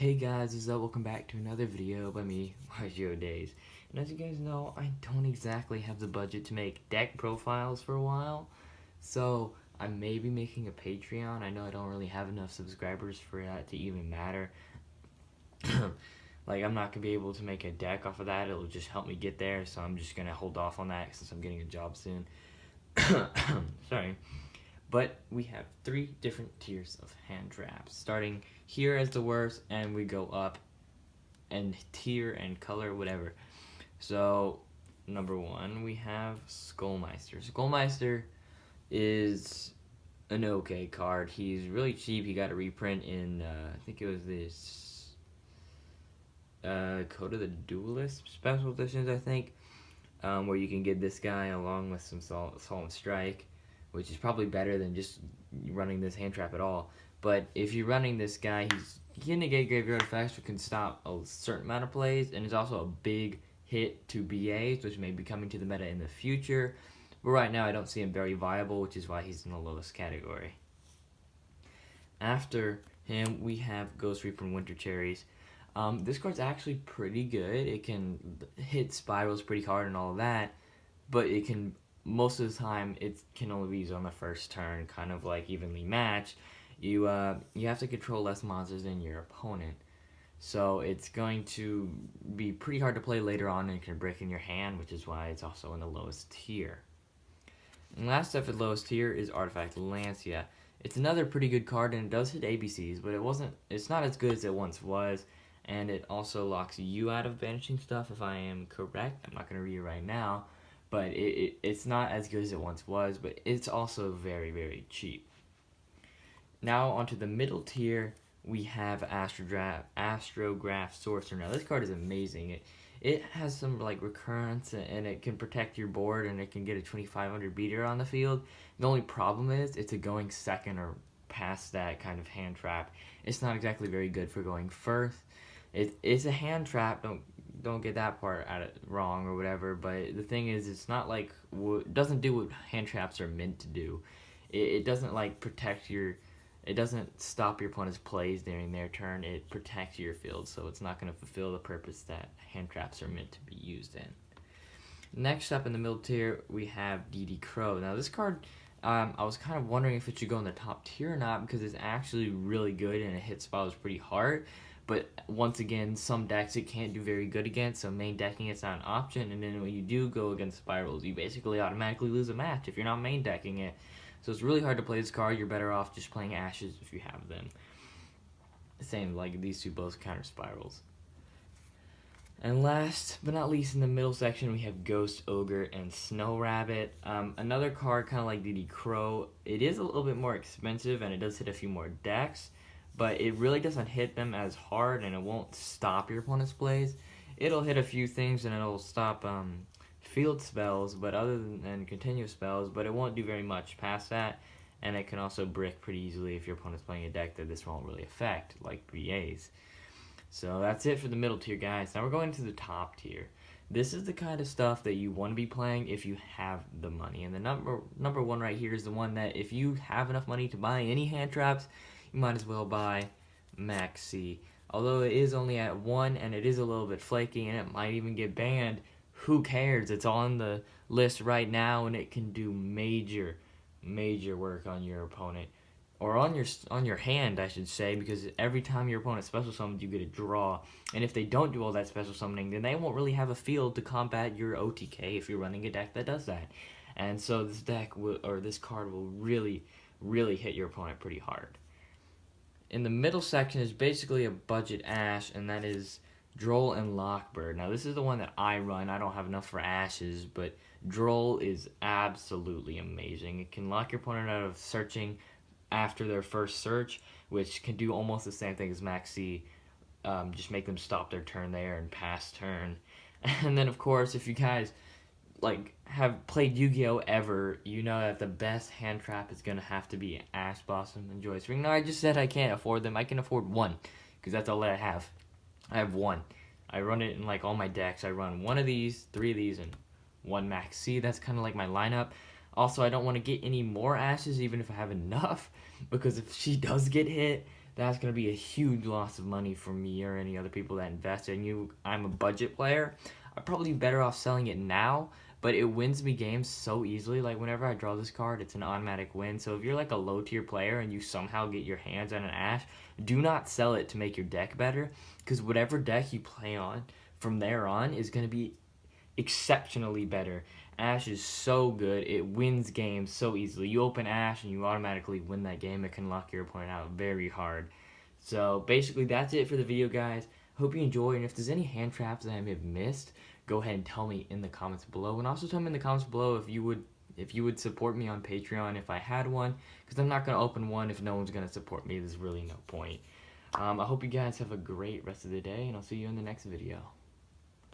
Hey guys, what's up? Welcome back to another video by me, YuGiOh Days. And as you guys know, I don't exactly have the budget to make deck profiles for a while, so I may be making a Patreon. I know I don't really have enough subscribers for that to even matter. Like, I'm not gonna be able to make a deck off of that. It'll just help me get there, so I'm just gonna hold off on that since I'm getting a job soon. Sorry. But we have 3 different tiers of hand traps, starting here as the worst, and we go up and tier and color, whatever. So, number 1, we have Skullmeister. Skullmeister is an okay card. He's really cheap. He got a reprint in, I think it was this Code of the Duelist special editions, I think, where you can get this guy along with some Salt and Strike, which is probably better than just running this hand trap at all. But if you're running this guy, he's gonna get graveyard effects, which can stop a certain amount of plays, and is also a big hit to BAs, which may be coming to the meta in the future. But right now, I don't see him very viable, which is why he's in the lowest category. After him, we have Ghost Reaper and Winter Cherries. This card's actually pretty good. It can hit spirals pretty hard and all of that, but it can, most of the time, it can only be used on the first turn, kind of like evenly matched. You have to control less monsters than your opponent, so it's going to be pretty hard to play later on, and it can break in your hand, which is why it's also in the lowest tier. And last up at the lowest tier is Artifact Lancia. It's another pretty good card, and it does hit ABCs, but it's not as good as it once was, and it also locks you out of banishing stuff, if I am correct. I'm not going to read it right now, but it's not as good as it once was, but it's also very, very cheap. Now onto the middle tier, we have Astrograph Sorcerer. Now this card is amazing. It has some like recurrence, and it can protect your board, and it can get a 2500 beater on the field. The only problem is it's a going second or past that kind of hand trap. It's not exactly very good for going first. It's a hand trap. Don't get that part wrong or whatever. But the thing is, it's not like it doesn't do what hand traps are meant to do. It doesn't like protect your. It doesn't stop your opponent's plays during their turn. It protects your field, so it's not going to fulfill the purpose that hand traps are meant to be used in. Next up in the middle tier, we have DD Crow. Now this card, I was kind of wondering if it should go in the top tier or not, because it's actually really good and it hits spirals pretty hard. But once again, some decks it can't do very good against, so main decking it's not an option. And then when you do go against spirals, you basically automatically lose a match if you're not main decking it. So it's really hard to play this card. You're better off just playing Ashes if you have them. Same, like these two both counter spirals. And last but not least, in the middle section, we have Ghost Ogre and Snow Rabbit. Another card kind of like DD Crow. It is a little bit more expensive, and it does hit a few more decks, but it really doesn't hit them as hard, and it won't stop your opponent's plays. It'll hit a few things, and it'll stop field spells, but other than continuous spells, but it won't do very much past that, and it can also brick pretty easily if your opponent's playing a deck that this won't really affect, like BAs. So that's it for the middle tier, guys. Now we're going to the top tier. This is the kind of stuff that you want to be playing if you have the money, and the number one right here is the one that if you have enough money to buy any hand traps, you might as well buy Max C. Although it is only at 1, and it is a little bit flaky, and it might even get banned, who cares? It's on the list right now, and it can do major work on your opponent, or on your hand, I should say, because every time your opponent special summons, you get a draw. And if they don't do all that special summoning, then they won't really have a field to combat your OTK if you're running a deck that does that. And so this this card will really hit your opponent pretty hard. In the middle section is basically a budget Ash, and that is Droll and Lockbird. Now this is the one that I run. I don't have enough for Ashes, but Droll is absolutely amazing. It can lock your opponent out of searching after their first search, which can do almost the same thing as Max C. Just make them stop their turn there and pass turn. And then of course, if you guys like have played Yu-Gi-Oh ever, you know that the best hand trap is gonna have to be Ash Blossom and Joyous Ring. No, I just said I can't afford them. I can afford one, because that's all that I have. I have one. I run it in like all my decks. I run one of these, 3 of these, and 1 Max C. That's kind of like my lineup. Also, I don't want to get any more Ashes, even if I have enough, because if she does get hit, that's going to be a huge loss of money for me or any other people that invested. And I'm a budget player. I'd probably be better off selling it now, but it wins me games so easily. Like, whenever I draw this card, it's an automatic win. So if you're like a low tier player and you somehow get your hands on an Ash, do not sell it to make your deck better, because whatever deck you play on from there on is going to be exceptionally better. Ash is so good. It wins games so easily. You open Ash and you automatically win that game. It can lock your opponent out very hard. So basically that's it for the video, guys. Hope you enjoy, and if there's any hand traps that I may have missed, go ahead and tell me in the comments below. And also tell me in the comments below if you would support me on Patreon if I had one, because I'm not going to open one if no one's going to support me. There's really no point. I hope you guys have a great rest of the day, and I'll see you in the next video.